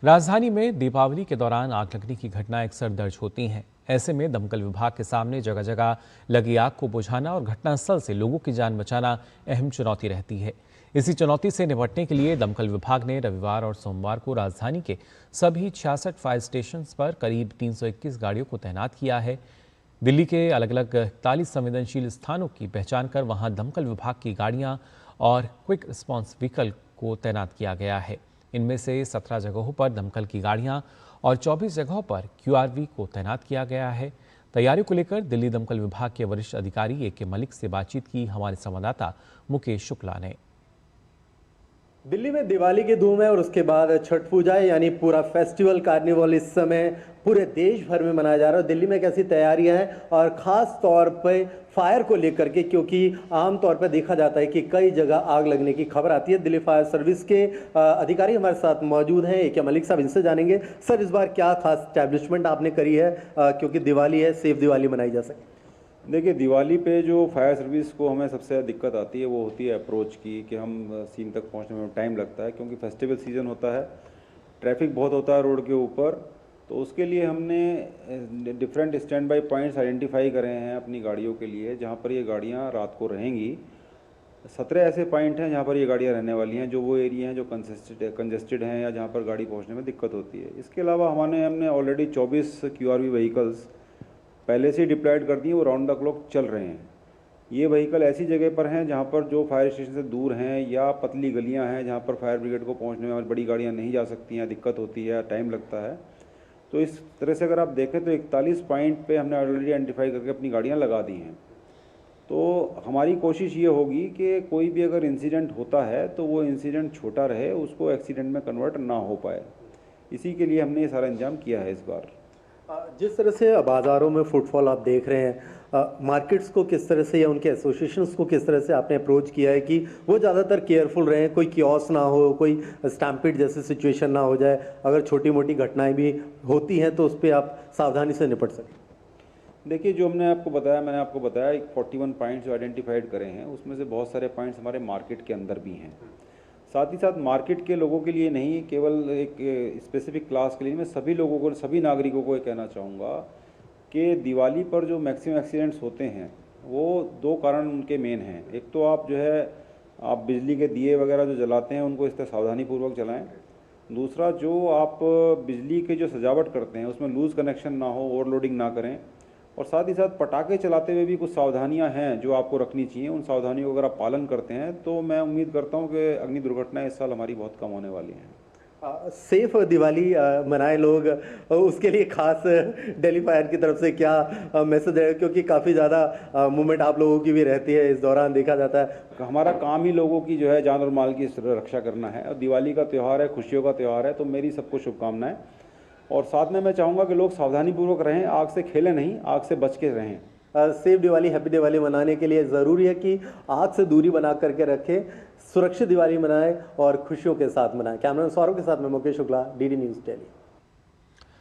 राजधानी में दीपावली के दौरान आग लगने की घटनाएं अक्सर दर्ज होती हैं। ऐसे में दमकल विभाग के सामने जगह जगह लगी आग को बुझाना और घटनास्थल से लोगों की जान बचाना अहम चुनौती रहती है। इसी चुनौती से निपटने के लिए दमकल विभाग ने रविवार और सोमवार को राजधानी के सभी 66 फायर स्टेशन पर करीब 321 गाड़ियों को तैनात किया है। दिल्ली के अलग अलग 41 संवेदनशील स्थानों की पहचान कर वहां दमकल विभाग की गाड़ियां और क्विक रिस्पांस व्हीकल को तैनात किया गया है। इनमें से 17 जगहों पर दमकल की गाड़ियां और 24 जगहों पर QRV को तैनात किया गया है। तैयारियों को लेकर दिल्ली दमकल विभाग के वरिष्ठ अधिकारी AK मलिक से बातचीत की हमारे संवाददाता मुकेश शुक्ला ने। दिल्ली में दिवाली की धूम है और उसके बाद छठ पूजा है, यानी पूरा फेस्टिवल कार्निवल इस समय पूरे देश भर में मनाया जा रहा है। दिल्ली में कैसी तैयारियां हैं और ख़ास तौर पे फायर को लेकर के, क्योंकि आम तौर पर देखा जाता है कि कई जगह आग लगने की खबर आती है। दिल्ली फायर सर्विस के अधिकारी हमारे साथ मौजूद हैं, AK मलिक साहब, इनसे जानेंगे सर इस बार क्या खास एस्टैब्लिशमेंट आपने करी है क्योंकि दिवाली है, सेफ दिवाली मनाई जा सके। देखिए, दिवाली पे जो फायर सर्विस को हमें सबसे ज़्यादा दिक्कत आती है वो होती है अप्रोच की, कि हम सीन तक पहुंचने में टाइम लगता है क्योंकि फेस्टिवल सीज़न होता है, ट्रैफिक बहुत होता है रोड के ऊपर। तो उसके लिए हमने different stand by points identify करे हैं अपनी गाड़ियों के लिए, जहां पर ये गाड़ियां रात को रहेंगी। 17 ऐसे पॉइंट हैं जहां पर ये गाड़ियां रहने वाली हैं, जो वो एरिया हैं जो कंजेस्टेड हैं या जहां पर गाड़ी पहुंचने में दिक्कत होती है। इसके अलावा हमने ऑलरेडी 24 QRV व्हीकल्स पहले से डिप्लॉयड कर दिए, वो राउंड द क्लॉक चल रहे हैं। ये व्हीकल ऐसी जगह पर हैं जहाँ पर जो फायर स्टेशन से दूर हैं या पतली गलियाँ हैं जहाँ पर फायर ब्रिगेड को पहुँचने में बड़ी गाड़ियाँ नहीं जा सकती हैं, दिक्कत होती है, टाइम लगता है। तो इस तरह से अगर आप देखें तो 41 पॉइंट पे हमने ऑलरेडी आइडेंटिफाई करके अपनी गाड़ियाँ लगा दी हैं। तो हमारी कोशिश ये होगी कि कोई भी अगर इंसिडेंट होता है तो वो इंसिडेंट छोटा रहे, उसको एक्सीडेंट में कन्वर्ट ना हो पाए। इसी के लिए हमने ये सारा इंतजाम किया है इस बार। जिस तरह से बाज़ारों में फुटफॉल आप देख रहे हैं, मार्केट्स को किस तरह से या उनके एसोसिएशंस को किस तरह से आपने अप्रोच किया है कि वो ज़्यादातर केयरफुल रहें, कोई कियोस्क ना हो, कोई स्टैम्पिड जैसी सिचुएशन ना हो जाए, अगर छोटी मोटी घटनाएं भी होती हैं तो उस पर आप सावधानी से निपट सकें। देखिए, जो मैंने आपको बताया 41 पॉइंट्स जो आइडेंटिफाइड करे हैं, उसमें से बहुत सारे पॉइंट्स हमारे मार्केट के अंदर भी हैं। साथ ही साथ मार्केट के लोगों के लिए नहीं, केवल एक स्पेसिफिक क्लास के लिए, मैं सभी लोगों को, सभी नागरिकों को ये कहना चाहूँगा कि दिवाली पर जो मैक्सिमम एक्सीडेंट्स होते हैं वो 2 कारण उनके मेन हैं। एक तो आप आप बिजली के दिए वगैरह जो जलाते हैं उनको इस तरह सावधानीपूर्वक जलाएँ। दूसरा, जो आप बिजली के जो सजावट करते हैं उसमें लूज़ कनेक्शन ना हो, ओवरलोडिंग ना करें। और साथ ही साथ पटाखे चलाते हुए भी कुछ सावधानियां हैं जो आपको रखनी चाहिए। उन सावधानियों को अगर आप पालन करते हैं तो मैं उम्मीद करता हूं कि अग्नि दुर्घटनाएं इस साल हमारी बहुत कम होने वाली हैं। सेफ दिवाली मनाए लोग, उसके लिए खास दिल्ली फायर की तरफ से क्या मैसेज है, क्योंकि काफ़ी ज़्यादा मूवमेंट आप लोगों की भी रहती है इस दौरान, देखा जाता है। हमारा काम ही लोगों की जान और माल की रक्षा करना है और दिवाली का त्यौहार है, खुशियों का त्यौहार है, तो मेरी सबको शुभकामनाएं। और साथ में मैं चाहूँगा कि लोग सावधानीपूर्वक रहें, आग से खेलें नहीं, आग से बच के रहें। सेफ दिवाली, हैप्पी दिवाली मनाने के लिए ज़रूरी है कि आग से दूरी बना करके रखें, सुरक्षित दिवाली मनाएं और खुशियों के साथ मनाएं। कैमरामैन सौरभ के साथ मैं मुकेश शुक्ला, DD न्यूज़ दिल्ली।